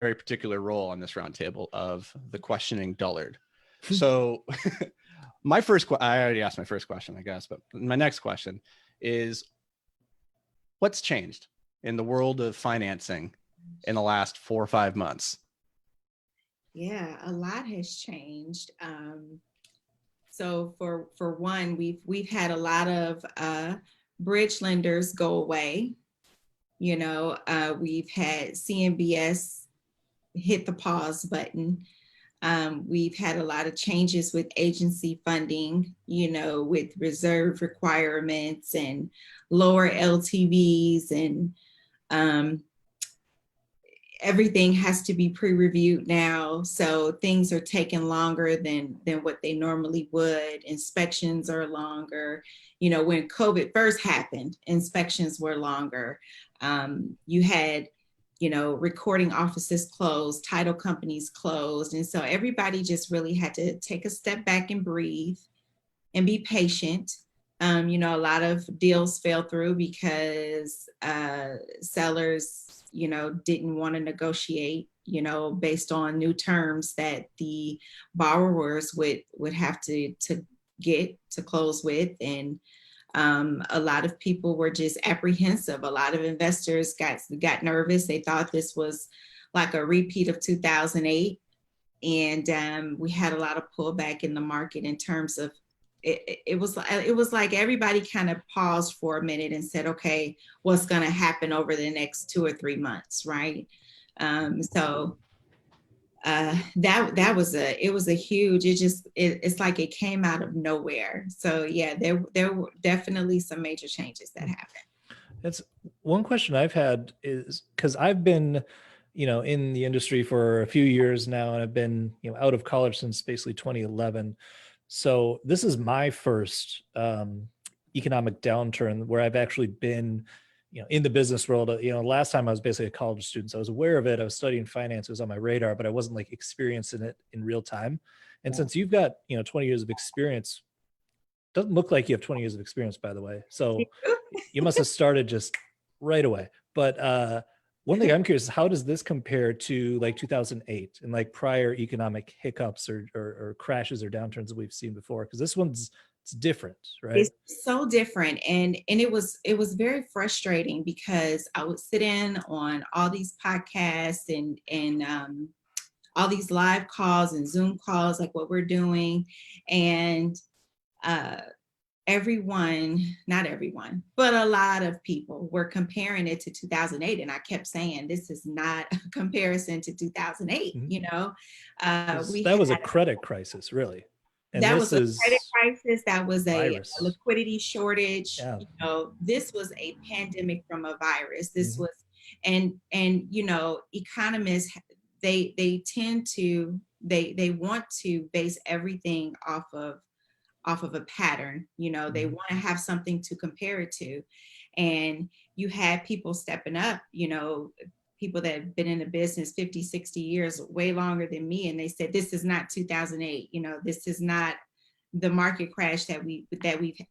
very particular role on this roundtable of the questioning dullard. So I already asked my first question, I guess, but my next question is, what's changed in the world of financing in the last 4 or 5 months? Yeah, a lot has changed. So for one, we've had a lot of bridge lenders go away. We've had CMBS hit the pause button. We've had a lot of changes with agency funding, with reserve requirements and lower LTVs, and everything has to be pre-reviewed now. So things are taking longer than what they normally would. Inspections are longer. When COVID first happened, inspections were longer. You had, recording offices closed, title companies closed. And so everybody just really had to take a step back and breathe and be patient. A lot of deals fell through because sellers didn't want to negotiate, based on new terms that the borrowers would have to get to close with. And a lot of people were just apprehensive. A lot of investors got nervous. They thought this was like a repeat of 2008. And we had a lot of pullback in the market in terms of it was like everybody kind of paused for a minute and said, okay, what's going to happen over the next 2 or 3 months, right? So that was a huge, it's like it came out of nowhere. So yeah, there were definitely some major changes that happened. That's one question I've had, is because I've been in the industry for a few years now, and I've been out of college since basically 2011. So this is my first economic downturn where I've actually been, in the business world. Last time I was basically a college student, so I was aware of it. I was studying finance; it was on my radar, but I wasn't like experiencing it in real time. And since you've got 20 years of experience, doesn't look like you have 20 years of experience, by the way. So you must have started just right away. But one thing I'm curious is, how does this compare to like 2008 and like prior economic hiccups or crashes or downturns that we've seen before? Because this one's, it's different, right? It's so different. And it was very frustrating because I would sit in on all these podcasts and all these live calls and Zoom calls, like what we're doing. And not everyone, but a lot of people were comparing it to 2008. And I kept saying, this is not a comparison to 2008. Mm-hmm. That was a credit crisis, really. And that was a credit crisis. That was a liquidity shortage. Yeah. This was a pandemic from a virus. This was, and economists, they want to base everything off of a pattern. They want to have something to compare it to. And you had people stepping up, people that have been in the business 50, 60 years, way longer than me. And they said, this is not 2008. This is not the market crash that we've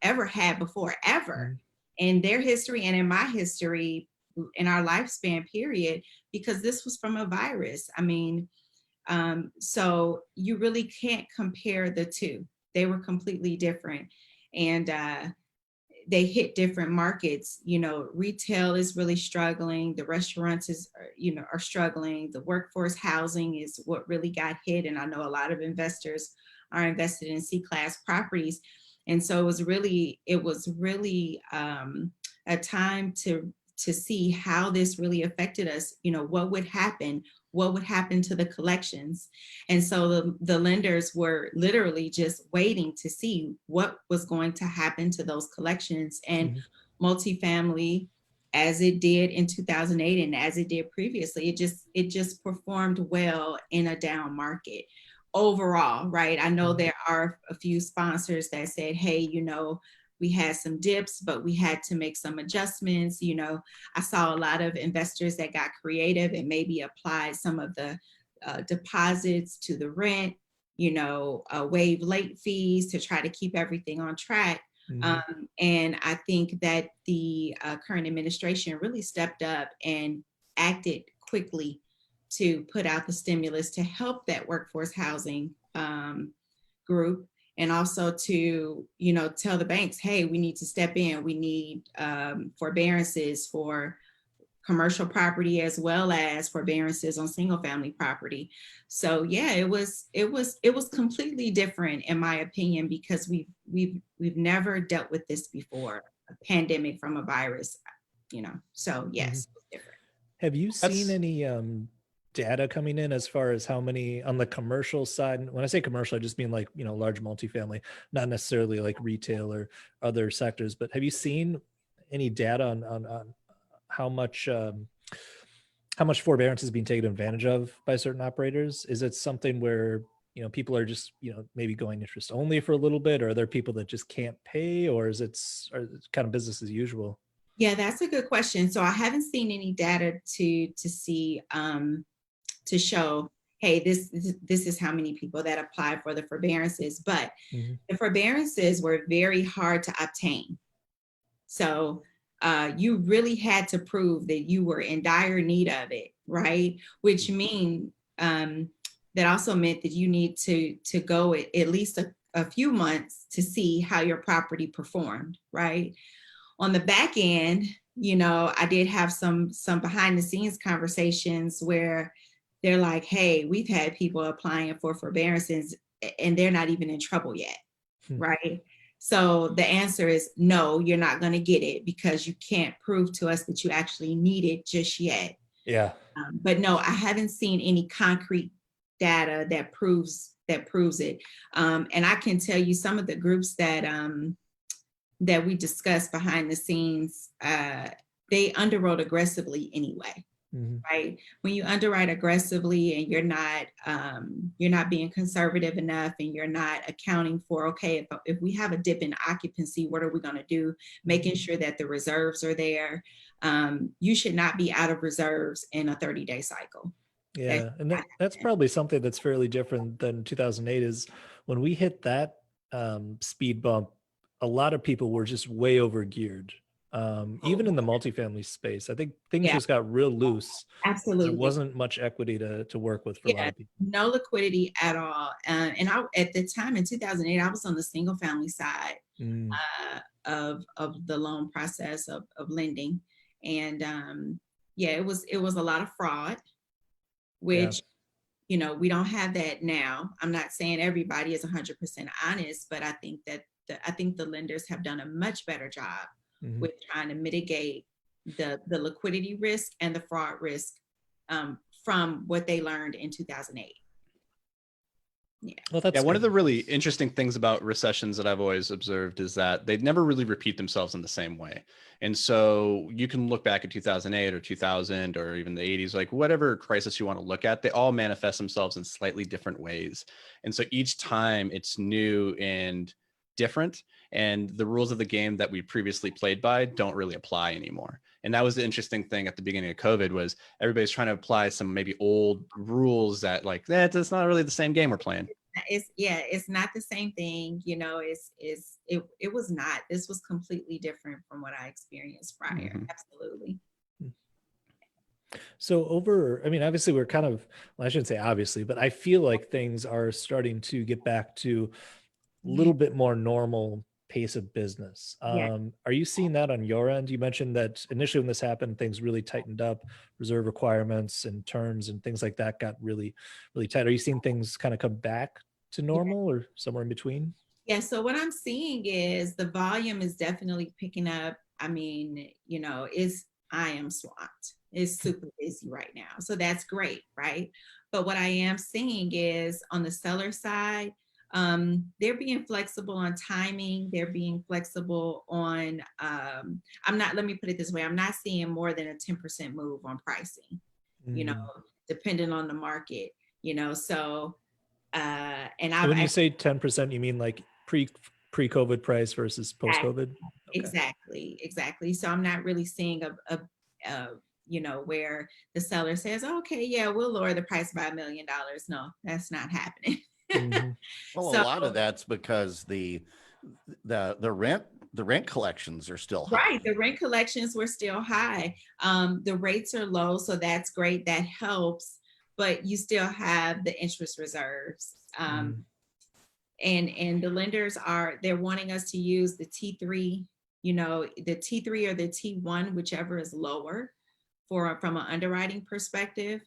ever had before, ever in their history and in my history, in our lifespan period, because this was from a virus. I mean, so you really can't compare the two. They were completely different. And they hit different markets. Retail is really struggling. The restaurants are struggling. The workforce housing is what really got hit. And I know a lot of investors are invested in C-class properties. And so it was really a time to see how this really affected us. What would happen to the collections. And so the lenders were literally just waiting to see what was going to happen to those collections. And multifamily, as it did in 2008 and as it did previously, it just performed well in a down market overall, right? I know there are a few sponsors that said, hey, we had some dips, but we had to make some adjustments. I saw a lot of investors that got creative and maybe applied some of the deposits to the rent, waive late fees to try to keep everything on track. And I think that the current administration really stepped up and acted quickly to put out the stimulus to help that workforce housing group, and also to, you know, tell the banks, hey, we need to step in. We need forbearances for commercial property as well as forbearances on single family property. So yeah, it was completely different in my opinion, because we've never dealt with this before, a pandemic from a virus, you know. So yes, it was different. Have you seen any data coming in as far as how many on the commercial side? When I say commercial, I just mean like, you know, large multifamily, not necessarily like retail or other sectors, but have you seen any data on how much forbearance is being taken advantage of by certain operators? Is it something where, you know, people are just, you know, maybe going interest only for a little bit, or are there people that just can't pay, or is it kind of business as usual? Yeah, that's a good question. So I haven't seen any data to see to show, hey, this is how many people that applied for the forbearances, but the forbearances were very hard to obtain. So you really had to prove that you were in dire need of it, right? Which mean that also meant that you need to go at least a few months to see how your property performed, right? On the back end, you know, I did have some behind the scenes conversations where they're like, hey, we've had people applying for forbearances and they're not even in trouble yet, right? So the answer is no, you're not going to get it because you can't prove to us that you actually need it just yet. Yeah. But no, I haven't seen any concrete data that proves it. And I can tell you some of the groups that we discussed behind the scenes, they underwrote aggressively anyway. Right? When you underwrite aggressively and you're not being conservative enough, and you're not accounting for, okay, if we have a dip in occupancy, what are we going to do? Making sure that the reserves are there. You should not be out of reserves in a 30-day cycle. Yeah, and that's probably something that's fairly different than 2008 is when we hit that speed bump, a lot of people were just way over geared. Even in the multifamily space, I think things just got real loose. Absolutely. There wasn't much equity to work with for a lot of people. No liquidity at all. And I, at the time in 2008, I was on the single family side of the loan process of lending. And it was a lot of fraud, which, you know, we don't have that now. I'm not saying everybody is 100% honest, but I think that the lenders have done a much better job with trying to mitigate the liquidity risk and the fraud risk from what they learned in 2008. Yeah. Well, that's one of the really interesting things about recessions that I've always observed is that they never really repeat themselves in the same way. And so you can look back at 2008 or 2000 or even the 80s, like whatever crisis you want to look at, they all manifest themselves in slightly different ways. And so each time it's new and different, and the rules of the game that we previously played by don't really apply anymore. And that was the interesting thing at the beginning of COVID, was everybody's trying to apply some maybe old rules that like, that's not really the same game we're playing. It's not the same thing, you know. It was not. This was completely different from what I experienced prior. Absolutely. So obviously we're kind of, well, I shouldn't say obviously, but I feel like things are starting to get back to a little bit more normal pace of business. Are you seeing that on your end? You mentioned that initially when this happened, things really tightened up, reserve requirements and terms and things like that got really, really tight. Are you seeing things kind of come back to normal or somewhere in between? Yeah, so what I'm seeing is the volume is definitely picking up. I mean, you know, I am swamped. It's super busy right now. So that's great, right? But what I am seeing is on the seller side, they're being flexible on timing. They're being flexible on, let me put it this way. I'm not seeing more than a 10% move on pricing, you know, depending on the market, you know, so, and so when you say 10%, you mean like pre-COVID price versus post-COVID? Exactly. So I'm not really seeing a you know, where the seller says, okay, yeah, we'll lower the price by $1 million. No, that's not happening. Well, a lot of that's because the rent collections are still high. Right, the rent collections were still high. The rates are low, so that's great. That helps. but you still have the interest reserves. And the lenders they're wanting us to use the T3, the T3 or the T1, whichever is lower from an underwriting perspective.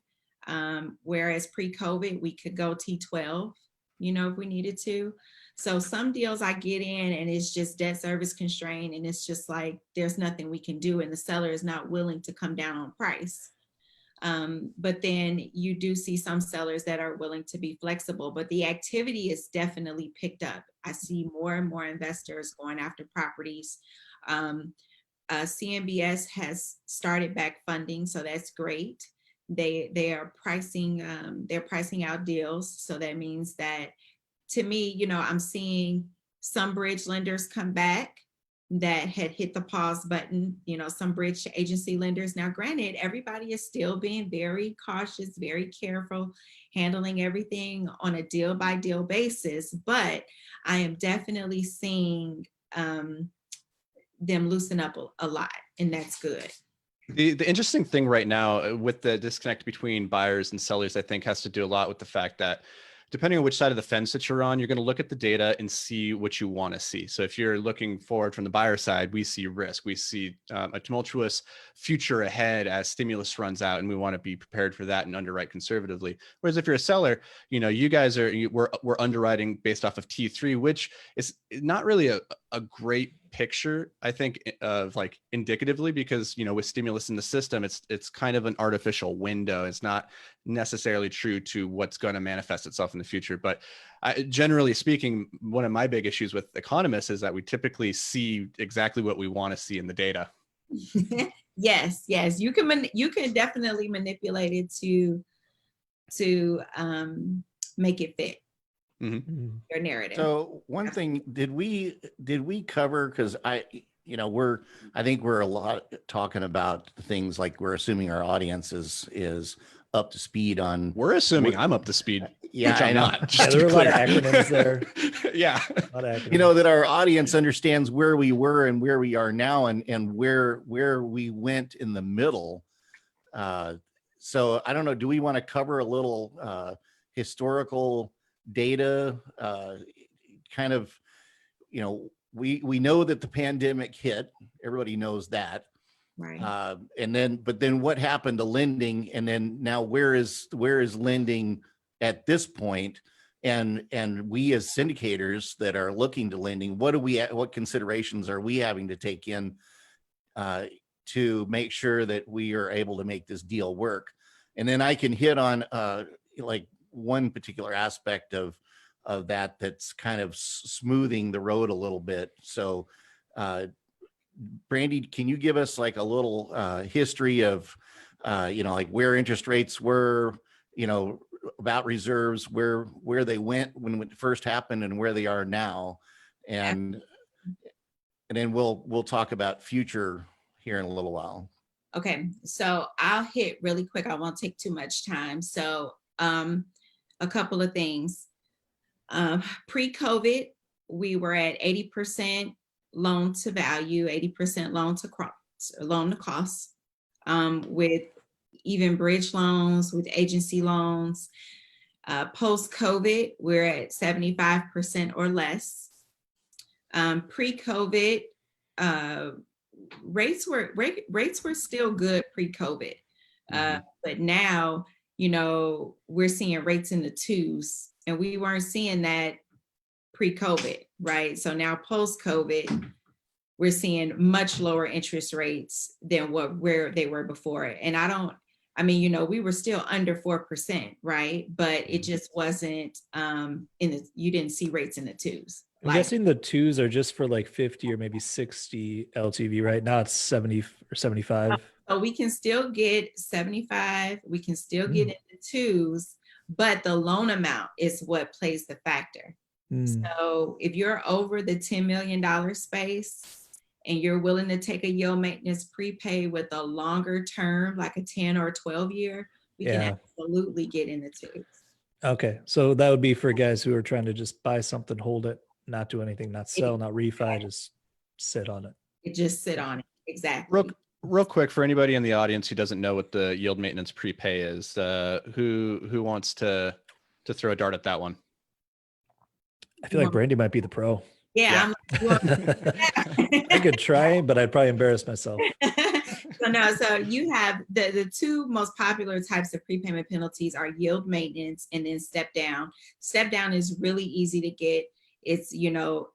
Whereas pre-COVID, we could go T12, if we needed to. So some deals I get in and it's just debt service constrained, and it's just like, there's nothing we can do. And the seller is not willing to come down on price. But then you do see some sellers that are willing to be flexible, but the activity is definitely picked up. I see more and more investors going after properties. CMBS has started back funding, so that's great. They are pricing, they're pricing out deals. So that means that, to me, I'm seeing some bridge lenders come back that had hit the pause button, some bridge agency lenders. Now, granted, everybody is still being very cautious, very careful, handling everything on a deal by deal basis, but I am definitely seeing them loosen up a lot, and that's good. The interesting thing right now with the disconnect between buyers and sellers, I think, has to do a lot with the fact that depending on which side of the fence that you're on, you're going to look at the data and see what you want to see. So if you're looking forward from the buyer side, we see risk. We see a tumultuous future ahead as stimulus runs out, and we want to be prepared for that and underwrite conservatively. Whereas if you're a seller, you guys we're underwriting based off of T3, which is not really a great picture, I think, of like indicatively, because with stimulus in the system, it's kind of an artificial window. It's not necessarily true to what's going to manifest itself in the future. But generally speaking, one of my big issues with economists is that we typically see exactly what we want to see in the data. Yes, you can definitely manipulate it to make it fit. Mm-hmm. Your narrative. So one thing, did we cover, because I think we're a lot talking about things like we're assuming our audience is up to speed on. We're assuming I'm up to speed. Yeah, which I'm not. Yeah, there are a lot of acronyms there. Yeah. A lot of acronyms. That our audience understands where we were and where we are now, and where we went in the middle. So I don't know, do we want to cover a little historical data, kind of, we know that the pandemic hit, everybody knows that, right? But then what happened to lending, and then now where is lending at this point, and we as syndicators that are looking to lending, what considerations are we having to take in to make sure that we are able to make this deal work? And then I can hit on like one particular aspect of that's kind of smoothing the road a little bit. So Brandi, can you give us like a little history of like where interest rates were, about reserves, where they went when it first happened and where they are now, and then we'll talk about future here in a little while. Okay, so I'll hit really quick. I won't take too much time. So a couple of things. Pre-COVID, we were at 80% loan to value, 80% loan to cost, with even bridge loans, with agency loans. Post-COVID, we're at 75% or less. Pre-COVID, rates were still good pre-COVID, but now, we're seeing rates in the twos, and we weren't seeing that pre-COVID, right? So now post-COVID, we're seeing much lower interest rates than where they were before. And we were still under 4%, right? But it just wasn't you didn't see rates in the twos. I'm guessing the twos are just for like 50 or maybe 60 LTV, right? Now it's 70 or 75. So we can still get 75, we can still get in the twos, but the loan amount is what plays the factor. So if you're over the $10 million space and you're willing to take a yield maintenance prepay with a longer term, like a 10 or 12 year, we can absolutely get in the twos. Okay. So that would be for guys who are trying to just buy something, hold it, not do anything, not sell, not refi, just sit on it. Just sit on it. Exactly. real quick, for anybody in the audience who doesn't know what the yield maintenance prepay is, who wants to throw a dart at that one? I feel like Brandi might be the pro. Yeah. I could try, but I'd probably embarrass myself. So you have the two most popular types of prepayment penalties are yield maintenance and then step down. Step down is really easy to get. It's,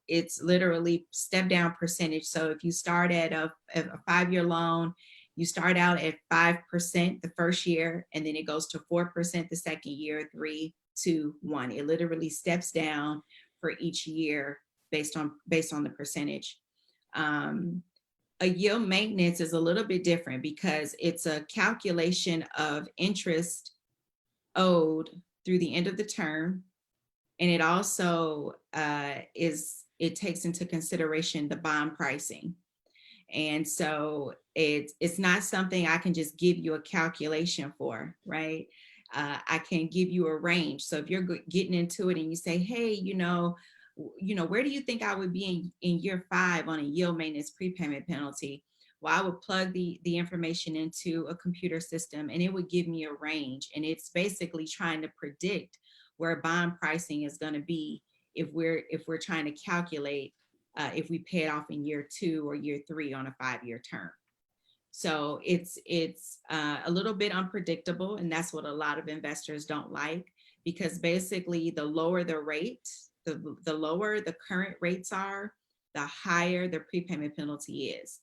it's literally step down percentage. So if you start at a 5-year loan, you start out at 5% the first year, and then it goes to 4% the second year, 3, 2, 1. It literally steps down for each year based on the percentage. A yield maintenance is a little bit different because it's a calculation of interest owed through the end of the term. And it also it takes into consideration the bond pricing. And so it's not something I can just give you a calculation for, right? I can give you a range. So if you're getting into it and you say, hey, where do you think I would be in year 5 on a yield maintenance prepayment penalty? Well, I would plug the information into a computer system and it would give me a range. And it's basically trying to predict where bond pricing is going to be if we're trying to calculate if we pay it off in year 2 or year 3 on a 5-year term. So it's a little bit unpredictable, and that's what a lot of investors don't like, because basically the lower the rate, the lower the current rates are, the higher the prepayment penalty is.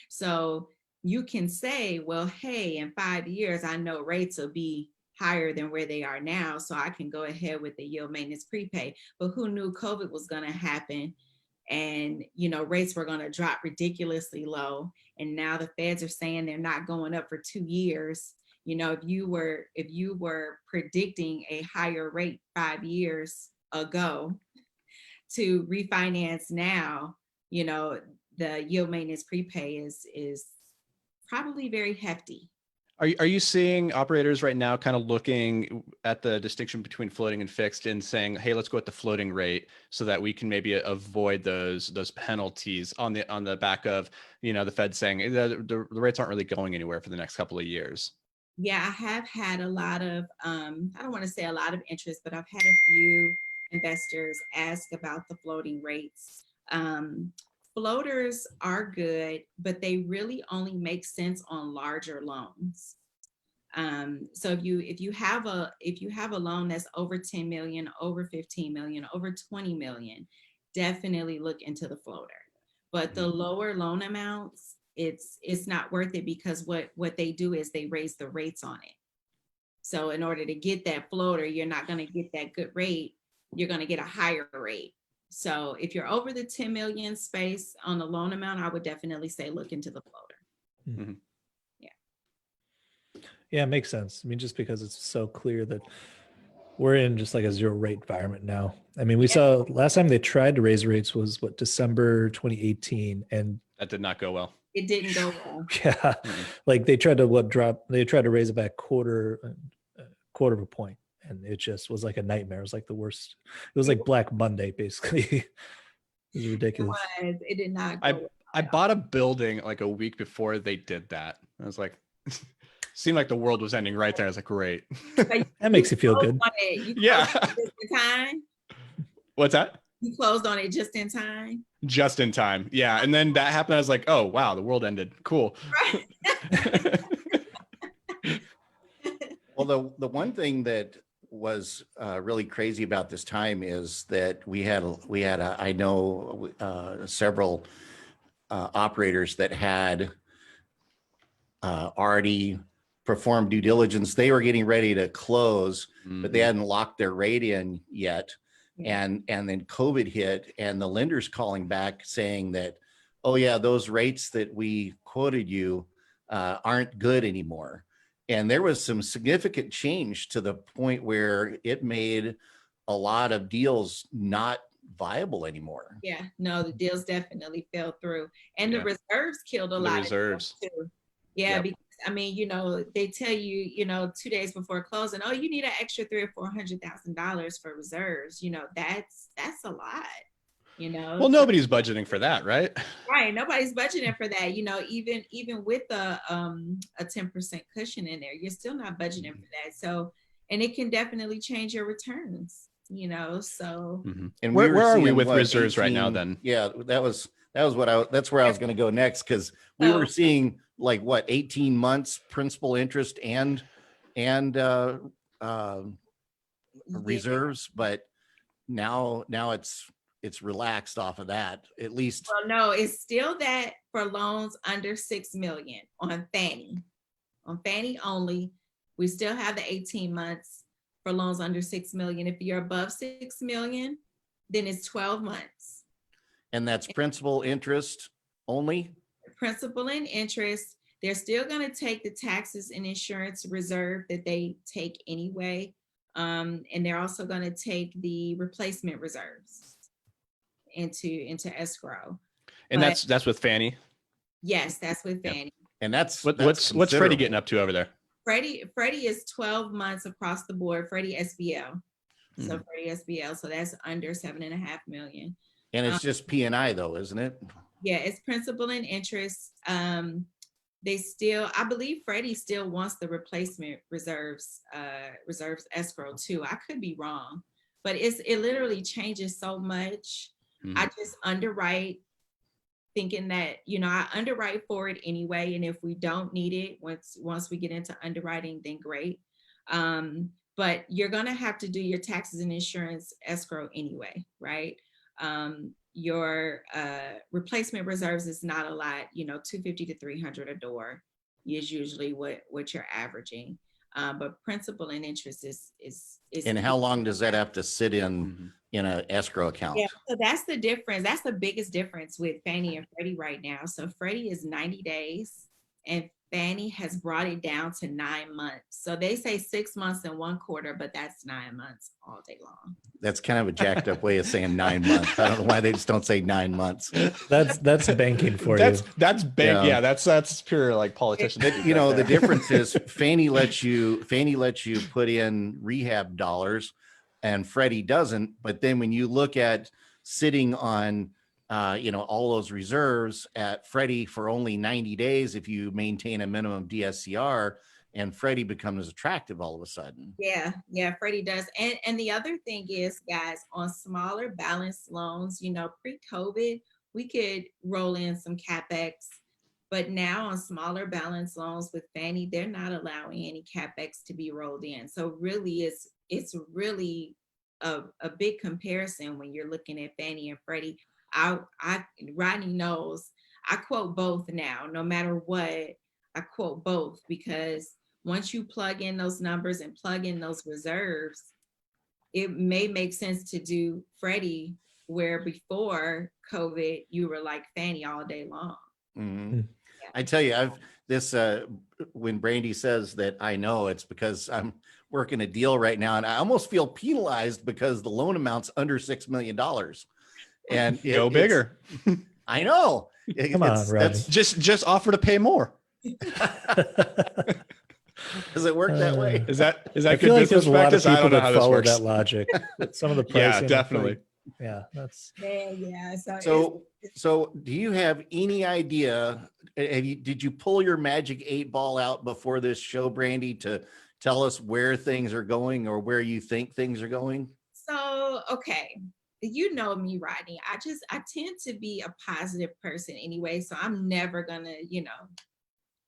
So you can say, well, hey, in 5 years, I know rates will be higher than where they are now, so I can go ahead with the yield maintenance prepay. But who knew COVID was going to happen? And, rates were going to drop ridiculously low. And now the feds are saying they're not going up for 2 years. If you were predicting a higher rate 5 years ago to refinance now, the yield maintenance prepay is probably very hefty. Are you seeing operators right now kind of looking at the distinction between floating and fixed and saying, hey, let's go at the floating rate so that we can maybe avoid those penalties on the back of, the Fed saying the rates aren't really going anywhere for the next couple of years? Yeah, I have had a lot of, I don't want to say a lot of interest, but I've had a few investors ask about the floating rates. Floaters are good, but they really only make sense on larger loans. So if you have a loan that's over 10 million, over 15 million, over 20 million, definitely look into the floater. But the lower loan amounts, it's not worth it, because what they do is they raise the rates on it. So in order to get that floater, you're not going to get that good rate. You're going to get a higher rate. So if you're over the 10 million space on the loan amount, I would definitely say look into the floater. Mm-hmm. Yeah, it makes sense. I mean, just because it's so clear that we're in just like a 0 rate environment now. I mean, we saw last time they tried to raise rates was December 2018, and that did not go well. It didn't go well. Yeah, mm-hmm. Like they tried to raise it back quarter of a point. And it just was like a nightmare. It was like the worst. It was like Black Monday, basically. It was ridiculous. It did not go well. I bought a building like a week before they did that. I was like, seemed like the world was ending right there. I was like, great. That makes you feel good. Yeah. Just in time? What's that? You closed on it just in time? Just in time. Yeah. And then that happened. I was like, oh, wow, the world ended. Cool. Right. Well, the one thing that was really crazy about this time is that we had I know several operators that had already performed due diligence. They were getting ready to close, but they hadn't locked their rate in yet. And then COVID hit, and the lenders calling back saying that, oh yeah, those rates that we quoted you aren't good anymore. And there was some significant change to the point where it made a lot of deals not viable anymore. Yeah, no, the deals definitely fell through. And the reserves killed a lot of deals too. Yeah, because I mean, they tell you, 2 days before closing, oh, you need an extra $300,000 or $400,000 for reserves. That's a lot. Well, nobody's budgeting for that, right? Right. Nobody's budgeting for that. Even with a 10% cushion in there, you're still not budgeting for that. So, and it can definitely change your returns, so. Mm-hmm. And where are we seeing, with what, reserves 18 right now then? Yeah, that's where I was going to go next, because we were seeing like 18 months principal, interest, and reserves, but now it's relaxed off of that, at least. Well, no, it's still that for loans under 6 million on Fannie. On Fannie only, we still have the 18 months for loans under 6 million. If you're above 6 million, then it's 12 months. And that's principal, interest only? Principal and interest. They're still going to take the taxes and insurance reserve that they take anyway. And they're also going to take the replacement reserves into escrow. And that's with Fannie? Yes, that's with Fannie. And that's what's Freddie getting up to over there? Freddie is 12 months across the board. Freddie SBL. So Freddie SBL. So that's under 7.5 million. And it's just P&I though, isn't it? Yeah, it's principal and interest. They still, I believe Freddie still wants the replacement reserves escrow too. I could be wrong, but it literally changes so much. I just underwrite thinking that, I underwrite for it anyway. And if we don't need it, once we get into underwriting, then great. But you're going to have to do your taxes and insurance escrow anyway, right? Your replacement reserves is not a lot, $250 to $300 a door is usually what you're averaging. But principal and interest is. And how long does that have to sit in an escrow account? Yeah, so that's the difference. That's the biggest difference with Fannie and Freddie right now. So Freddie is 90 days and Fannie has brought it down to 9 months. So they say 6 months and 1 quarter, but that's 9 months all day long. That's kind of a jacked up way of saying 9 months. I don't know why they just don't say 9 months. That's banking for you. That's bank. Yeah, that's pure like politician. The difference is Fannie lets you put in rehab dollars and Freddie doesn't. But then when you look at sitting on all those reserves at Freddie for only 90 days, if you maintain a minimum DSCR, and Freddie becomes attractive all of a sudden. Yeah, Freddie does. And the other thing is, guys, on smaller balance loans, pre-COVID, we could roll in some CapEx, but now on smaller balance loans with Fannie, they're not allowing any CapEx to be rolled in. So really, it's really a big comparison when you're looking at Fannie and Freddie. Rodney knows I quote both now, no matter what, I quote both, because once you plug in those numbers and plug in those reserves, it may make sense to do Freddie, where before COVID, you were like Fannie all day long. Mm-hmm. Yeah. I tell you, when Brandi says that, I know it's because I'm working a deal right now and I almost feel penalized because the loan amount's under $6 million. And go bigger. I know. Come on, Rodney. Just offer to pay more. Does it work that way? Is that I good feel like business there's a lot of practice? I people don't know that how this follow works. that logic. Some of the pricing. Yeah, definitely. That's. Yeah. So do you have any idea? Did you pull your magic 8 ball out before this show, Brandi, to tell us where things are going or where you think things are going? So, okay. You know me, Rodney. I tend to be a positive person anyway. So I'm never gonna,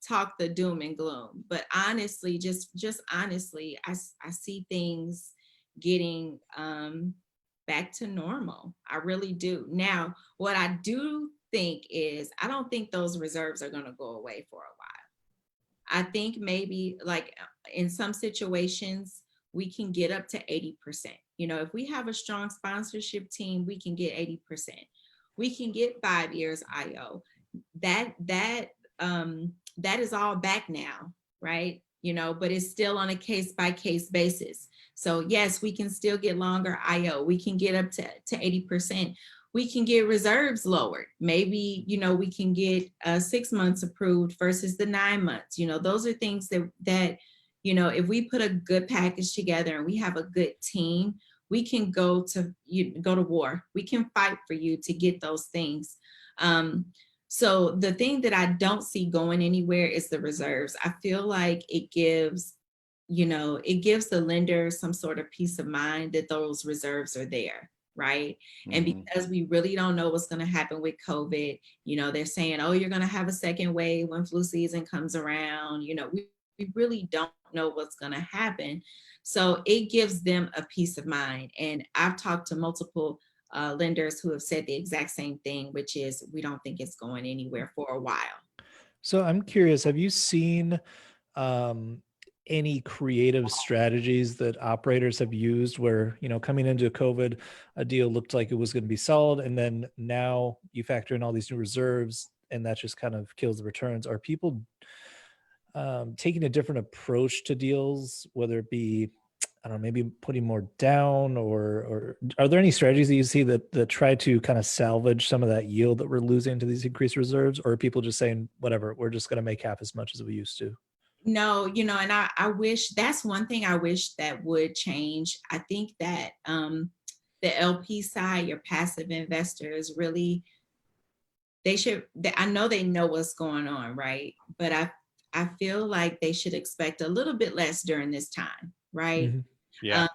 talk the doom and gloom. But honestly, just honestly, I see things getting back to normal. I really do. Now, what I do think is, I don't think those reserves are gonna go away for a while. I think maybe like in some situations, we can get up to 80%. If we have a strong sponsorship team, we can get 80%. We can get 5 years IO. That is all back now, right? But it's still on a case-by-case basis. So yes, we can still get longer IO. We can get up to 80%. We can get reserves lowered. Maybe, we can get 6 months approved versus the 9 months. Those are things that if we put a good package together and we have a good team, we can go to war. We can fight for you to get those things. So the thing that I don't see going anywhere is the reserves. I feel like it gives the lender some sort of peace of mind that those reserves are there, right? And because we really don't know what's going to happen with COVID, they're saying, oh, you're going to have a second wave when flu season comes around. We really don't know what's going to happen. So it gives them a peace of mind. And I've talked to multiple lenders who have said the exact same thing, which is we don't think it's going anywhere for a while. So I'm curious, have you seen any creative strategies that operators have used where, coming into COVID, a deal looked like it was going to be solid, and then now you factor in all these new reserves and that just kind of kills the returns? Are people taking a different approach to deals, whether it be, I don't know, maybe putting more down, or are there any strategies that you see that try to kind of salvage some of that yield that we're losing to these increased reserves? Or are people just saying, whatever, we're just going to make half as much as we used to? No, and I wish, that's one thing I wish that would change. I think that the LP side, your passive investors, really, I know they know what's going on, right? But I feel like they should expect a little bit less during this time, right? Yeah.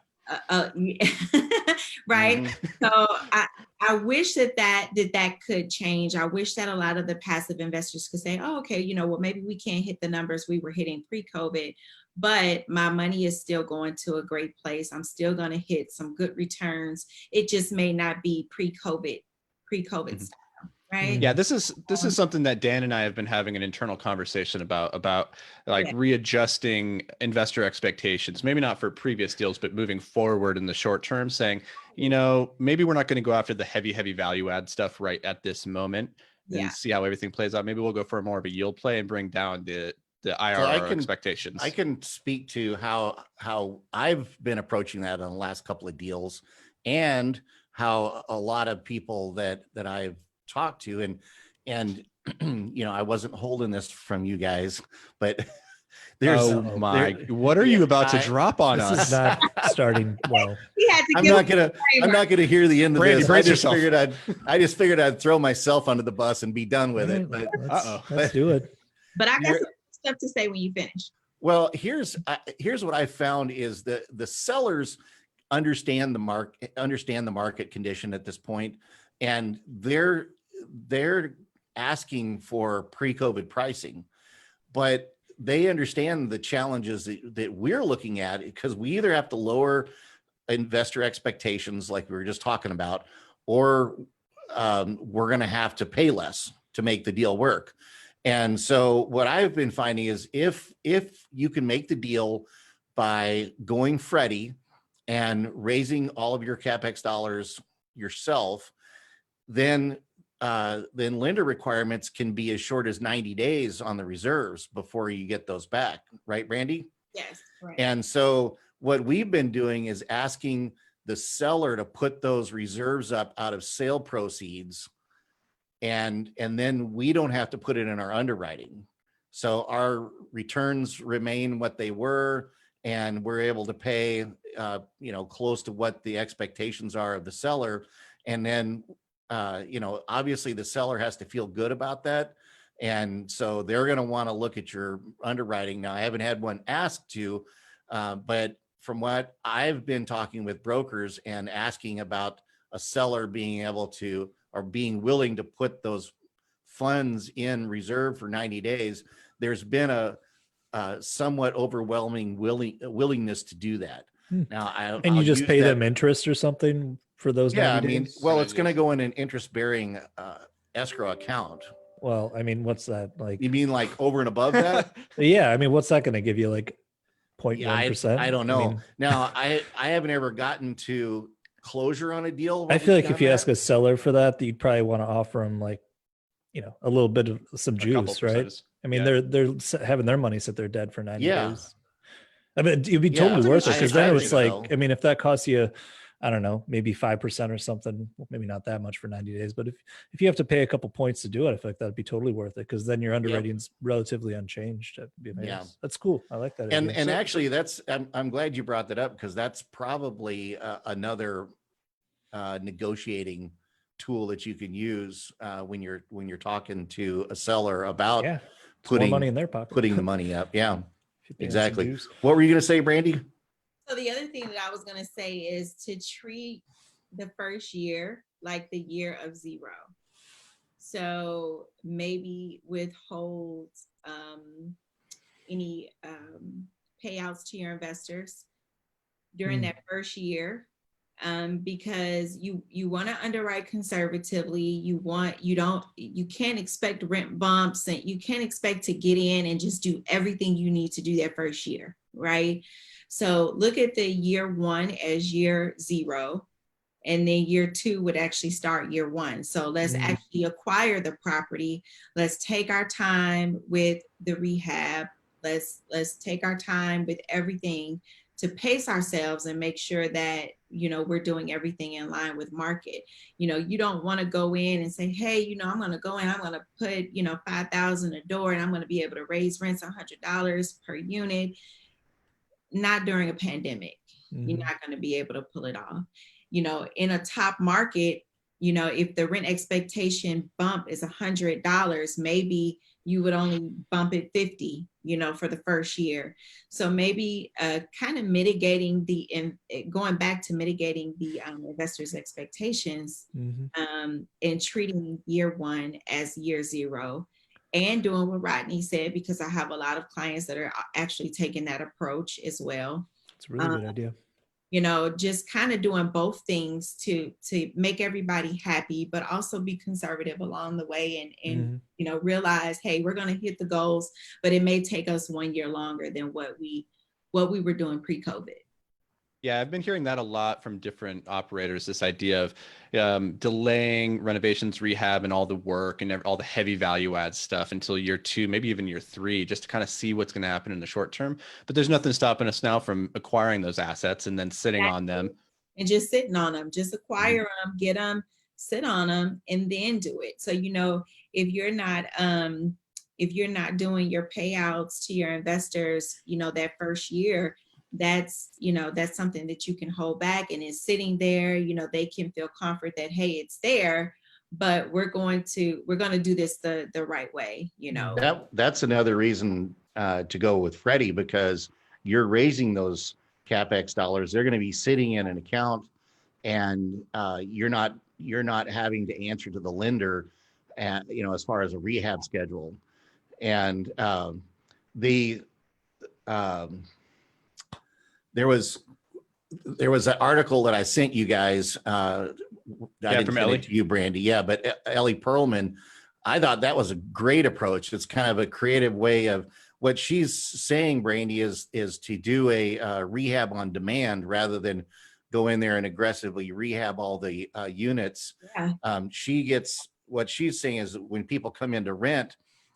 Right. So I wish that could change. I wish that a lot of the passive investors could say, oh, okay, well, maybe we can't hit the numbers we were hitting pre-COVID, but my money is still going to a great place. I'm still going to hit some good returns. It just may not be pre-COVID style. Right. Yeah, this is something that Dan and I have been having an internal conversation about like readjusting investor expectations, maybe not for previous deals, but moving forward in the short term, saying, maybe we're not going to go after the heavy value add stuff right at this moment and see how everything plays out. Maybe we'll go for more of a yield play and bring down the IRR expectations. I can speak to how I've been approaching that on the last couple of deals, and how a lot of people that I've talked to, and I wasn't holding this from you guys, but there's what are you about to drop on us? This is not starting well. I'm not gonna hear the end of Brandi, this. I just figured I'd throw myself under the bus and be done with it. But let's do it. But I got some stuff to say when you finish. Well, here's what I found is the sellers understand the market condition at this point, and they're asking for pre-COVID pricing, but they understand the challenges that we're looking at, because we either have to lower investor expectations like we were just talking about, or we're going to have to pay less to make the deal work. And so what I've been finding is if you can make the deal by going Freddie and raising all of your CapEx dollars yourself, then lender requirements can be as short as 90 days on the reserves before you get those back. Right, Brandi? Yes. Right. And so what we've been doing is asking the seller to put those reserves up out of sale proceeds, and then we don't have to put it in our underwriting. So our returns remain what they were, and we're able to pay close to what the expectations are of the seller. And then obviously the seller has to feel good about that. And so they're going to want to look at your underwriting. Now, I haven't had one asked to, but from what I've been talking with brokers and asking about a seller being able to, or being willing to put those funds in reserve for 90 days, there's been a somewhat overwhelming willingness to do that. Now, you just pay them interest or something for those 90 days? Well, it's going to go in an interest-bearing escrow account. Well, what's that like? You mean like over and above that? Yeah, what's that going to give you, like 0.1%? I don't know. Now, I haven't ever gotten to closure on a deal. I feel like if you ask a seller for that, you'd probably want to offer them like, a little bit of some juice, right? They're having their money sit there dead for 90 days. It'd be totally worth it, because then it's like, if that costs you I don't know, maybe 5% or something, well, maybe not that much for 90 days, but if you have to pay a couple points to do it, I feel like that'd be totally worth it, because then your underwriting's relatively unchanged. That'd be amazing. Yeah. That's cool. I like that. And idea. and actually, I'm glad you brought that up, because that's probably another negotiating tool that you can use when you're talking to a seller about yeah, putting more money in their pocket, putting the money up. Yeah, If you pay them some exactly. dues. What were you going to say, Brandi? So the other thing that I was going to say is to treat the first year like the year of zero. So maybe withhold any payouts to your investors during that first year, because you want to underwrite conservatively. You can't expect rent bumps, and you can't expect to get in and just do everything you need to do that first year, right? So look at the year one as year zero, and then year two would actually start year one. So let's actually acquire the property. Let's take our time with the rehab. Let's take our time with everything to pace ourselves and make sure that, we're doing everything in line with market. You don't want to go in and say, hey, I'm going to go in, I'm going to put, $5,000 a door, and I'm going to be able to raise rents $100 per unit. Not during a pandemic. You're not going to be able to pull it off. In a top market, if the rent expectation bump is $100, maybe you would only bump it 50, for the first year. So maybe kind of going back to mitigating the investors' expectations, and treating year one as year zero, and doing what Rodney said, because I have a lot of clients that are actually taking that approach as well. It's a really good idea. Just kind of doing both things to make everybody happy, but also be conservative along the way, and realize, hey, we're going to hit the goals, but it may take us 1 year longer than what we were doing pre-COVID. Yeah, I've been hearing that a lot from different operators, this idea of delaying renovations, rehab, and all the work and all the heavy value add stuff until year two, maybe even year three, just to kind of see what's going to happen in the short term. But there's nothing stopping us now from acquiring those assets and then sitting on them. And just sitting on them, just acquire them, get them, sit on them, and then do it. So, if you're not doing your payouts to your investors, that first year, that's something that you can hold back, and it's sitting there. They can feel comfort that, hey, it's there, but we're going to do this the right way. That's another reason to go with Freddie, because you're raising those CapEx dollars. They're going to be sitting in an account, and you're not having to answer to the lender, as far as a rehab schedule. And there was an article that I sent you guys. I didn't from send Ellie. it to you, Brandi. Yeah, but Ellie Perlman, I thought that was a great approach. It's kind of a creative way of what she's saying, Brandi, is to do a rehab on demand rather than go in there and aggressively rehab all the units. Yeah. What she's saying is that when people come in to rent,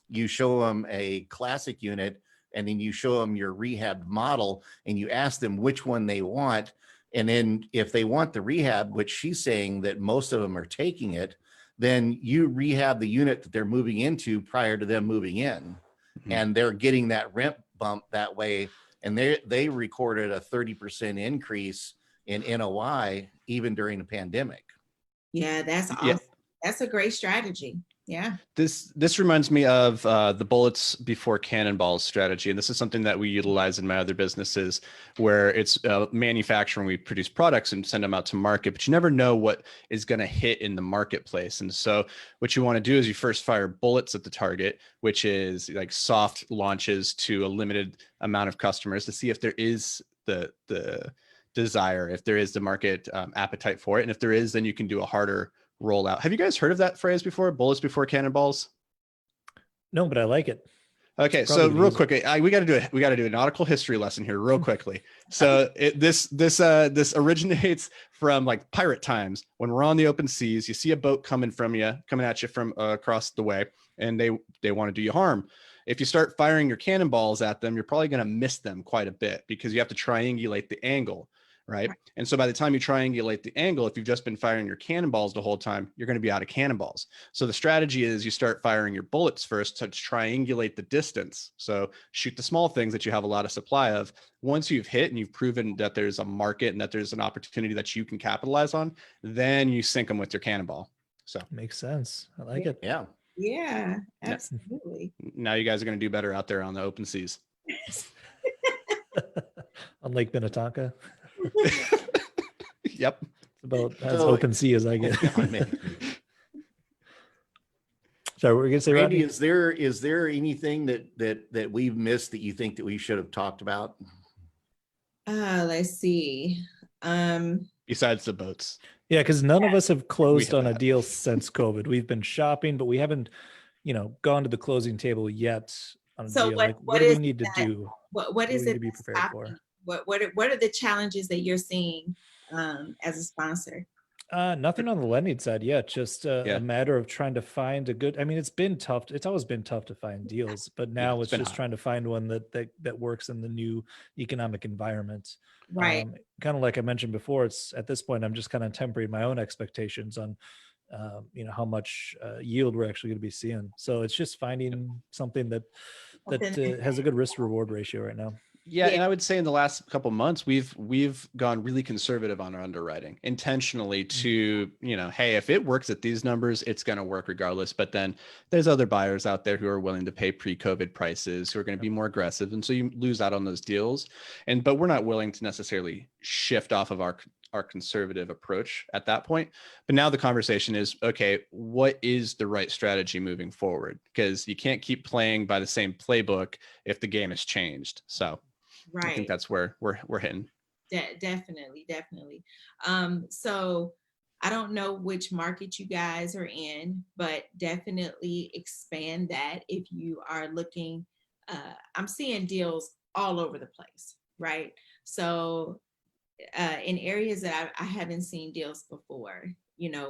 you show them a classic unit, and then you show them your rehab model, and you ask them which one they want. And then if they want the rehab, which she's saying that most of them are taking it, then you rehab the unit that they're moving into prior to them moving in. And they're getting that rent bump that way. And they recorded a 30% increase in NOI even during the pandemic. Yeah, that's awesome. Yeah. That's a great strategy. Yeah. This reminds me of the bullets before cannonballs strategy. And this is something that we utilize in my other businesses, where it's manufacturing. We produce products and send them out to market, but you never know what is going to hit in the marketplace. And so what you want to do is you first fire bullets at the target, which is like soft launches to a limited amount of customers to see if there is the desire, if there is the market appetite for it. And if there is, then you can do a harder rollout. Have you guys heard of that phrase before? Bullets before cannonballs? No, but I like it. Okay, so real quick, we got to do a nautical history lesson here, real quickly. So this originates from like pirate times, when we're on the open seas. You see a boat coming at you from across the way, and they want to do you harm. If you start firing your cannonballs at them, you're probably going to miss them quite a bit, because you have to triangulate the angle. right? And so by the time you triangulate the angle, if you've just been firing your cannonballs the whole time, you're going to be out of cannonballs. So the strategy is you start firing your bullets first to triangulate the distance. So shoot the small things that you have a lot of supply of. Once you've hit and you've proven that there's a market and that there's an opportunity that you can capitalize on, then you sink them with your cannonball. So Makes sense. I like it. Yeah. Yeah, absolutely. now you guys are going to do better out there on the open seas. On Lake Minnetonka. Yep. It's about as So- open sea as I get. I mean, Sorry, what were you gonna say, Randy, Rodney? is there anything that we've missed that you think that we should have talked about? Let's see. Besides the boats. Yeah, because none of us have closed have on a that. deal since COVID. We've been shopping, but we haven't, gone to the closing table yet on a So deal. what- Like, what what do we is need to that- do? What do is we need it to be that's prepared stopping? for? What are the challenges that you're seeing as a sponsor? Nothing on the lending side yet. Just Yeah. a matter of trying to find a good. I mean, it's been tough. It's always been tough to find deals, but now it's it's been just hot. trying to find one that works in the new economic environment. Right. Kind of like I mentioned before, it's at this point I'm just kind of tempering my own expectations on, how much yield we're actually going to be seeing. So it's just finding something that Something has a good risk reward ratio right now. Yeah, Yeah. and I would say in the last couple months we've gone really conservative on our underwriting intentionally to, hey, if it works at these numbers, it's going to work regardless. But then there's other buyers out there who are willing to pay pre-COVID prices, who are going to be more aggressive, and so you lose out on those deals. But we're not willing to necessarily shift off of our conservative approach at that point. But now the conversation is, okay, what is the right strategy moving forward? Because you can't keep playing by the same playbook if the game has changed. So I think right. that's where we're hitting. Definitely. So I don't know which market you guys are in, but definitely expand that if you are looking. I'm seeing deals all over the place, right? So in areas that I haven't seen deals before,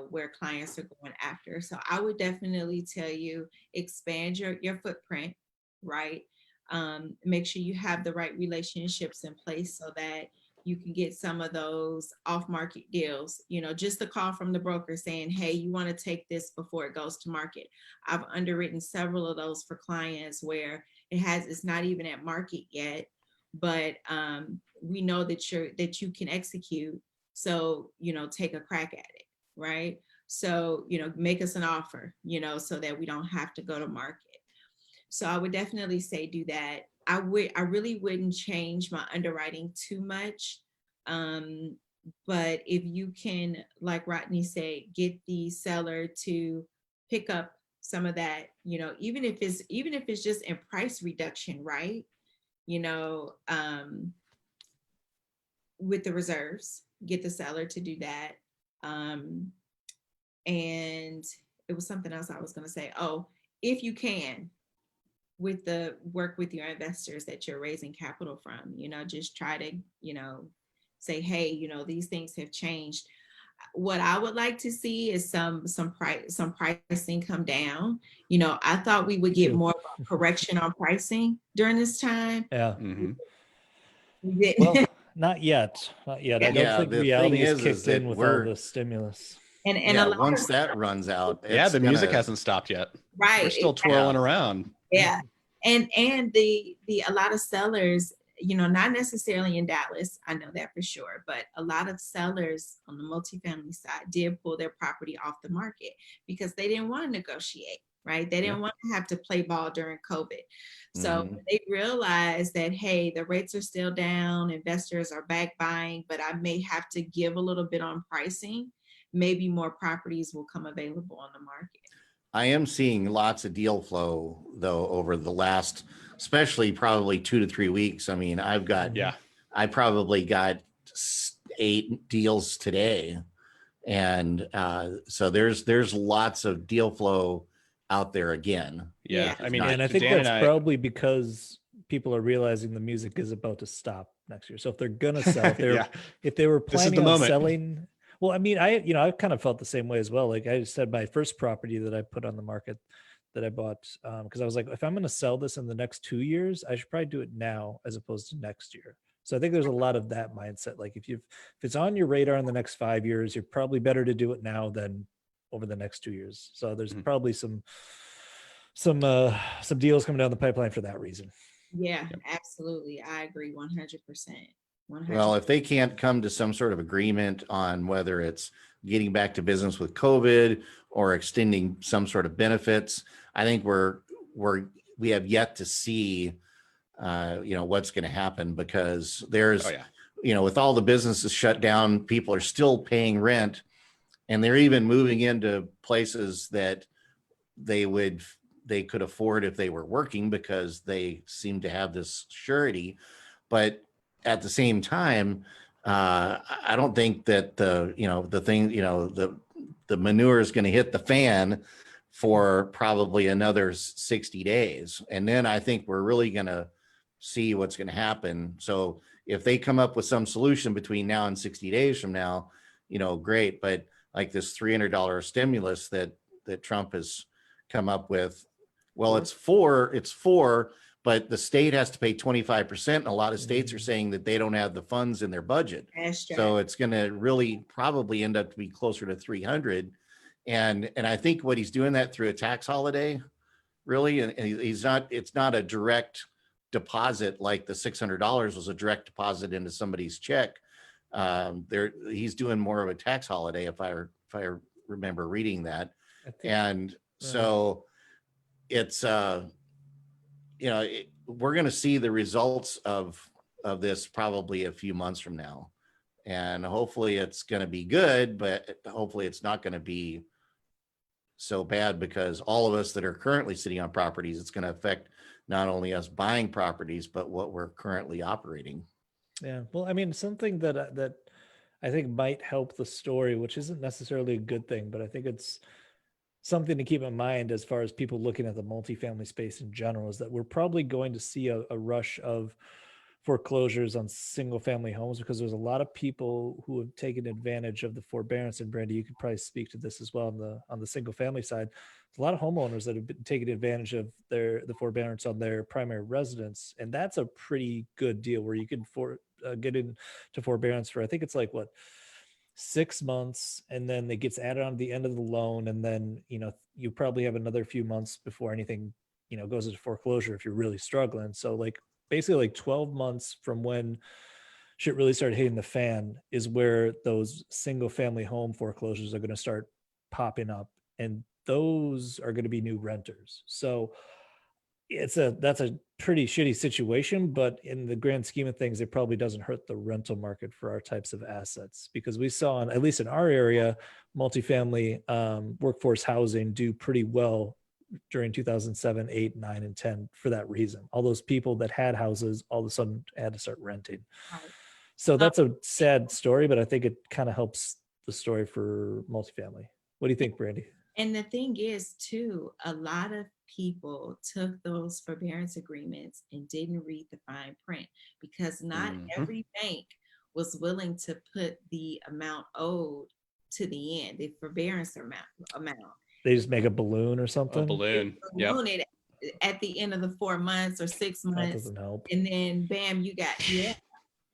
where clients are going after. So I would definitely tell you, expand your footprint, right? Make sure you have the right relationships in place so that you can get some of those off-market deals, just a call from the broker saying, hey, you want to take this before it goes to market. I've underwritten several of those for clients where it's not even at market yet, but we know that you can execute. So, take a crack at it, right? So, make us an offer, so that we don't have to go to market. So I would definitely say do that. I really wouldn't change my underwriting too much. But if you can, like Rodney said, get the seller to pick up some of that, even if it's just in price reduction, right? With the reserves, get the seller to do that. And it was something else I was going to say. Oh, if you can, work with your investors that you're raising capital from, just try to, say, hey, these things have changed. What I would like to see is some pricing come down. I thought we would get more of a correction on pricing during this time. Yeah. Mhm. We didn't. Well, not yet. I Yeah, don't think the reality thing has is kicked that in with all we're- the stimulus. and Yeah, a lot once of, that runs out, Yeah, it's the music gonna- hasn't stopped yet. right. We're still twirling around. Yeah. And the a lot of sellers, not necessarily in Dallas, I know that for sure, but a lot of sellers on the multifamily side did pull their property off the market because they didn't want to negotiate, right? They didn't want to have to play ball during COVID. So Mhm. they realized that, hey, the rates are still down, investors are back buying, but I may have to give a little bit on pricing. Maybe more properties will come available on the market. I am seeing lots of deal flow though over the last, especially probably 2 to 3 weeks. I mean, I probably got 8 deals today. And so there's lots of deal flow out there again. Yeah. Yeah. I mean, And I think Dan that's and I, probably because people are realizing the music is about to stop next year. So if they're gonna sell, if they were This is the planning on moment. selling, well, I mean, I kind of felt the same way as well. Like I said, my first property that I put on the market that I bought, because I was like, if I'm going to sell this in the next 2 years, I should probably do it now as opposed to next year. So I think there's a lot of that mindset. Like if it's on your radar in the next 5 years, you're probably better to do it now than over the next 2 years. So there's probably some deals coming down the pipeline for that reason. Yeah, absolutely. I agree 100%. 100%. Well, if they can't come to some sort of agreement on whether it's getting back to business with COVID or extending some sort of benefits, I think we have yet to see, what's going to happen, because there's, with all the businesses shut down, people are still paying rent, and they're even moving into places that they could afford if they were working, because they seem to have this surety. But at the same time, I don't think that the manure is going to hit the fan for probably another 60 days. And then I think we're really going to see what's going to happen. So if they come up with some solution between now and 60 days from now, great. But like this $300 stimulus that Trump has come up with, well, it's four, but the state has to pay 25%. And a lot of states are saying that they don't have the funds in their budget. So it's going to really probably end up to be closer to 300. And I think what he's doing that through a tax holiday, really, and it's not a direct deposit like the $600 was a direct deposit into somebody's check. He's doing more of a tax holiday, if I remember reading that. And so it's we're going to see the results of this probably a few months from now, and hopefully it's going to be good, but hopefully it's not going to be so bad, because all of us that are currently sitting on properties, it's going to affect not only us buying properties, but what we're currently operating. Yeah. Well, I mean, something that I think might help the story, which isn't necessarily a good thing, but I think it's something to keep in mind as far as people looking at the multifamily space in general, is that we're probably going to see a rush of foreclosures on single family homes, because there's a lot of people who have taken advantage of the forbearance. And Brandi, you could probably speak to this as well on the single family side. There's a lot of homeowners that have been taking advantage of the forbearance on their primary residence, and that's a pretty good deal where you can get into forbearance for, I think it's like 6 months, and then it gets added on to the end of the loan, and then you probably have another few months before anything goes into foreclosure if you're really struggling. So basically 12 months from when shit really started hitting the fan is where those single family home foreclosures are going to start popping up, and those are going to be new renters. So that's a pretty shitty situation, but in the grand scheme of things, it probably doesn't hurt the rental market for our types of assets, because we saw, at least in our area, multifamily workforce housing do pretty well during 2007, 8, 9, and 10 for that reason. All those people that had houses all of a sudden had to start renting. Right. So that's a sad story, but I think it kind of helps the story for multifamily. What do you think, Brandi? And the thing is, too, a lot of people took those forbearance agreements and didn't read the fine print, because not every bank was willing to put the amount owed to the end, the forbearance amount. They just make a balloon or something? A balloon. It at the end of the 4 months or 6 months. That doesn't help. And then bam, you got,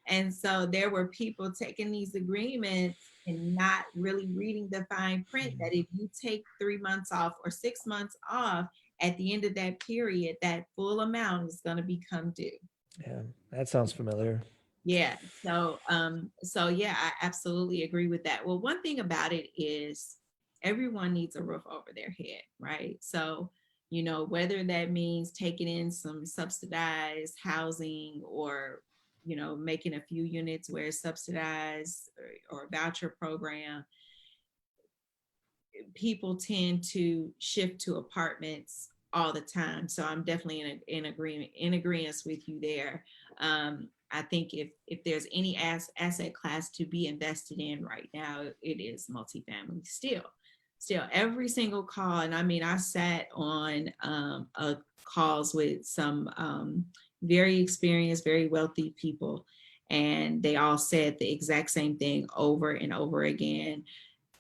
And so there were people taking these agreements and not really reading the fine print, that if you take 3 months off or 6 months off, at the end of that period, that full amount is going to become due. Yeah, that sounds familiar. Yeah. So yeah, I absolutely agree with that. Well, one thing about it is everyone needs a roof over their head, right? So, whether that means taking in some subsidized housing, or making a few units where it's subsidized, or a voucher program, people tend to shift to apartments all the time. So I'm definitely in agreement with you there. I think if there's any asset class to be invested in right now, it is multifamily still every single call. And I mean, I sat on calls with some very experienced, very wealthy people, and they all said the exact same thing over and over again,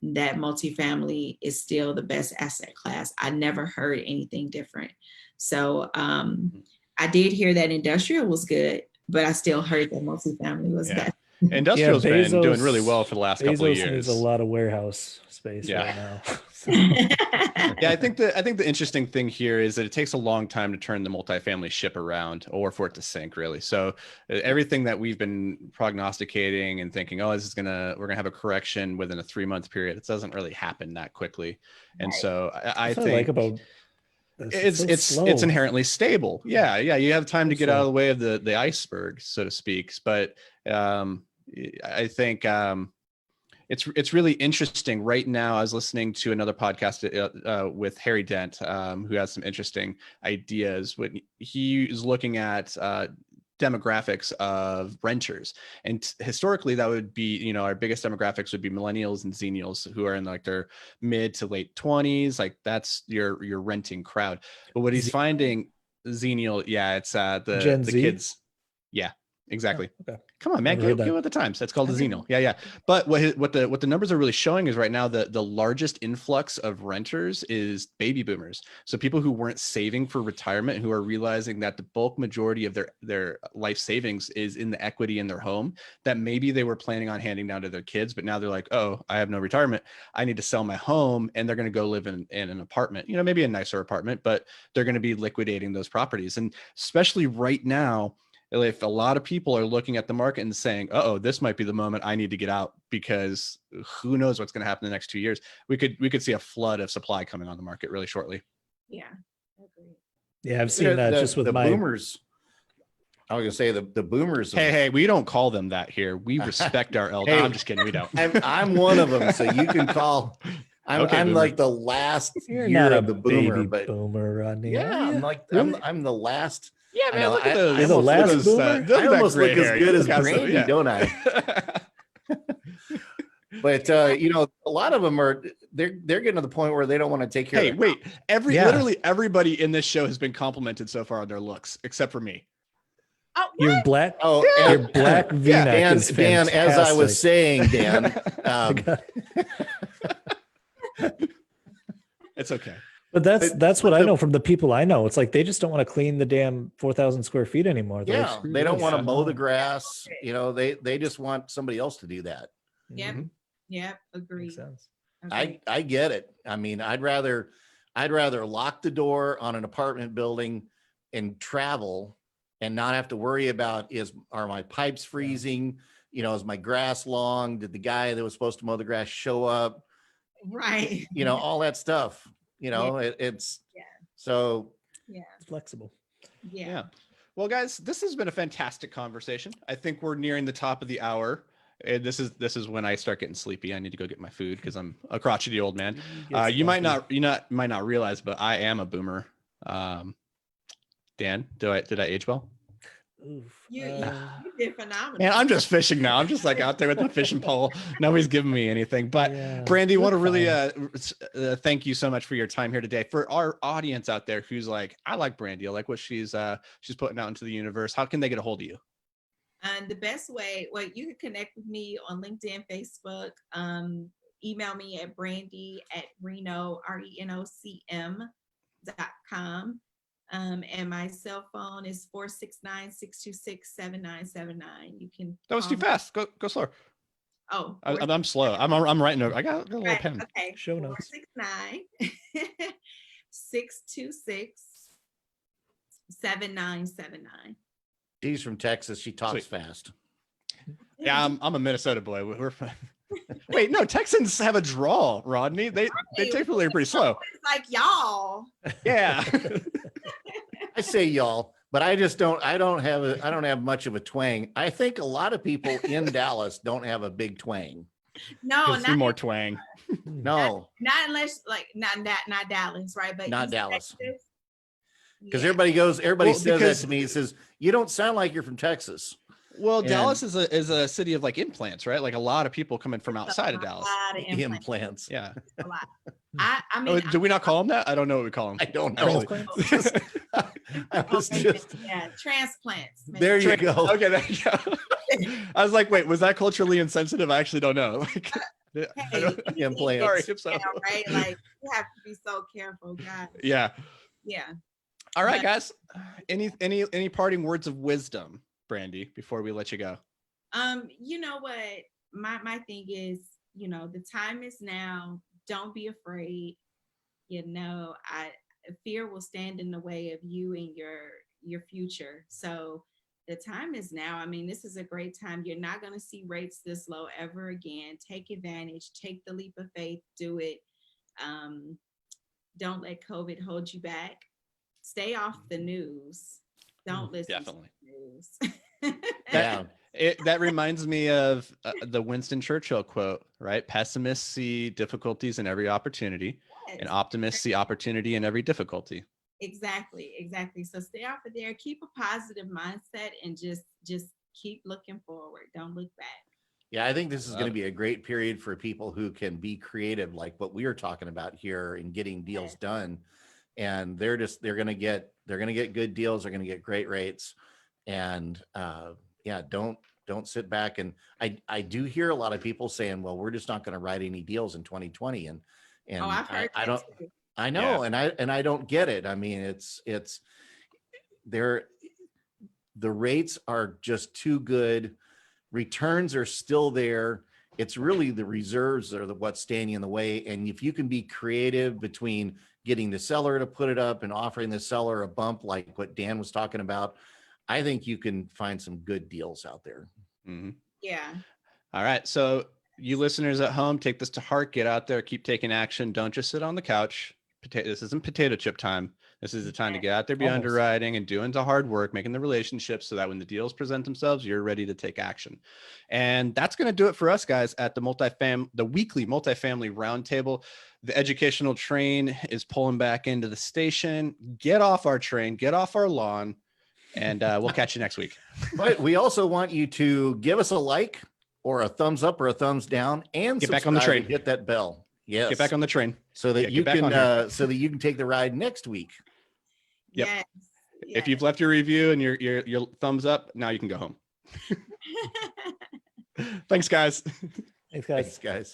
that multifamily is still the best asset class. I never heard anything different. So I did hear that industrial was good, but I still heard that multifamily was Yeah. best. Industrial's been doing Bezos- really well for the last couple of Bezos years. needs a lot of warehouse space Yeah. right now. Yeah, I think the interesting thing here is that it takes a long time to turn the multifamily ship around, or for it to sink, really. So everything that we've been prognosticating and thinking, oh, we're gonna have a correction within a 3-month period, it doesn't really happen that quickly. And Right. so I That's what think I like about this. it's so it's slow. inherently stable. Yeah, you have time to So get out of slow. the way of the iceberg, so to speak. But I think it's really interesting right now. I was listening to another podcast with Harry Dent, who has some interesting ideas. When he is looking at demographics of renters, and historically that would be, our biggest demographics would be millennials and zennials, who are in like their mid to late 20s. Like that's your renting crowd. But what he's finding, zennial, yeah, it's the Gen the Z? kids. Yeah, exactly. Oh, okay. Come on, man, Never heard get that. with the times. That's called a zennial. Yeah. But what the numbers are really showing is right now the largest influx of renters is baby boomers. So people who weren't saving for retirement, who are realizing that the bulk majority of their life savings is in the equity in their home that maybe they were planning on handing down to their kids, but now they're like, oh, I have no retirement. I need to sell my home, and they're going to go live in an apartment, maybe a nicer apartment, but they're going to be liquidating those properties. And especially right now, if a lot of people are looking at the market and saying, oh, this might be the moment I need to get out, because who knows what's going to happen in the next 2 years, we could see a flood of supply coming on the market really shortly. Yeah, I agree. Yeah, I've seen that just with the my boomers. I was gonna say the boomers. Hey, we don't call them that here. We respect our elders. Hey, I'm just kidding. We don't. I'm one of them, so you can call. I'm Okay, boomer. like the last You're year not a of the boomer, baby but boomer, Rodney. yeah, are I'm you? like Really? I'm the last. Yeah, I man, know, look at I- those. You're the look at last those, boomer? look at I that almost gray look as hair. good You as got some- Brandi, yeah. don't I? But a lot of them they're getting to the point where they don't want to take care Hey, of wait! Yeah. Literally everybody in this show has been complimented so far on their looks, except for me. Oh, Your what? black, Oh, your and black V-neck Dan, is Dan, fantastic. as I was saying, Dan, It's okay. But that's what I the- know from the people I know. It's like they just don't want to clean the damn 4,000 square feet anymore. They're like, yeah, screw they don't this. want to Yeah. mow the grass. They just want somebody else to do that. Yep. Mhm. Yep, agreed. Makes sense. Okay. I get it. I mean, I'd rather lock the door on an apartment building and travel and not have to worry about are my pipes freezing? Is my grass long? Did the guy that was supposed to mow the grass show up? Right. All that stuff. It's so Yeah. Flexible. Yeah. Yeah. Well, guys, this has been a fantastic conversation. I think we're nearing the top of the hour. And this is when I start getting sleepy. I need to go get my food because I'm a crotchety old man. You might not realize, but I am a boomer. Dan, did I age well? Oof. You did phenomenal. Man, I'm just fishing now. I'm just like out there with my fishing pole. Nobody's giving me anything. But Yeah, Brandi, want to you're really thank you so much for your time here today. For our audience out there who's like, I like Brandi, I like what she's putting out into the universe. How can they get a hold of you? And the best way, well, you can connect with me on LinkedIn, Facebook. Email me at Brandi at Reno, RENOCM.com. And my cell phone is 469-626-7979. You can. That was too fast. Go slower. Oh, I'm slow. I'm writing over. I got a little right, pen. okay. Show notes. 469-626-7979. she's from Texas. She talks Sweet. fast. Yeah, I'm a Minnesota boy. We're wait, no, Texans have a drawl, Rodney. They typically are pretty slow. It's like y'all. Yeah. I say y'all, but I don't have much of a twang. I think a lot of people in Dallas don't have a big twang. No, See more twang. No, not unless not Dallas, right? But Not East Dallas. Texas, because yeah. everybody Well, says because- that to me. It says, you don't sound like you're from Texas. Well, And- Dallas is a city of like implants, right? Like a lot of people coming from It's outside a of Dallas. lot of implants. Implants. Yeah. A lot. I mean, Do we not call them that? I don't know what we call them. I don't know. Transplants? I was okay, just yeah, transplants. maybe. there. You go. Okay, there you go. I was like, wait, was that culturally insensitive? I actually don't know. Like, I don't- Implants. Sorry, if so. Yeah, right? Like you have to be so careful, guys. Yeah. Yeah. All right, But- guys. Any parting words of wisdom Brandi, before we let you go? You know what? My thing is, the time is now. Don't be afraid. Fear will stand in the way of you and your future. So the time is now. I mean, this is a great time. You're not going to see rates this low ever again. Take advantage, take the leap of faith, do it. Don't let COVID hold you back. Stay off the news. Don't listen Definitely. to the news. Yeah. That reminds me of the Winston Churchill quote, right? Pessimists see difficulties in every opportunity, Yes. and optimists see opportunity in every difficulty. Exactly. So stay off of there. Keep a positive mindset and just keep looking forward. Don't look back. Yeah, I think this is Love going to it. be a great period for people who can be creative, like what we are talking about here, and getting deals done. And they're going to get good deals. They're going to get great rates. And don't sit back. And I do hear a lot of people saying, well, we're just not going to write any deals in 2020. And I've heard I that don't, too. I know. And I don't get it. I mean, it's there. The rates are just too good. Returns are still there. It's really the reserves are what's standing in the way. And if you can be creative between getting the seller to put it up and offering the seller a bump, like what Dan was talking about, I think you can find some good deals out there. Mm-hmm. Yeah. All right. So you listeners at home, take this to heart, get out there, keep taking action. Don't just sit on the couch. This isn't potato chip time. This is the time to get out there, be Almost. underwriting and doing the hard work, making the relationships so that when the deals present themselves, you're ready to take action. And that's going to do it for us guys at the weekly multifamily roundtable. The educational train is pulling back into the station. Get off our train, get off our lawn, and we'll catch you next week. But we also want you to give us a like or a thumbs up or a thumbs down, and Get back on the subscribe train. and hit that bell. Yes. Get back on the train. so that Yeah, you get back on here. can take the ride next week. Yep. Yes. If you've left your review and your thumbs up, now you can go home. Thanks, guys. Thanks, guys. Thanks, guys.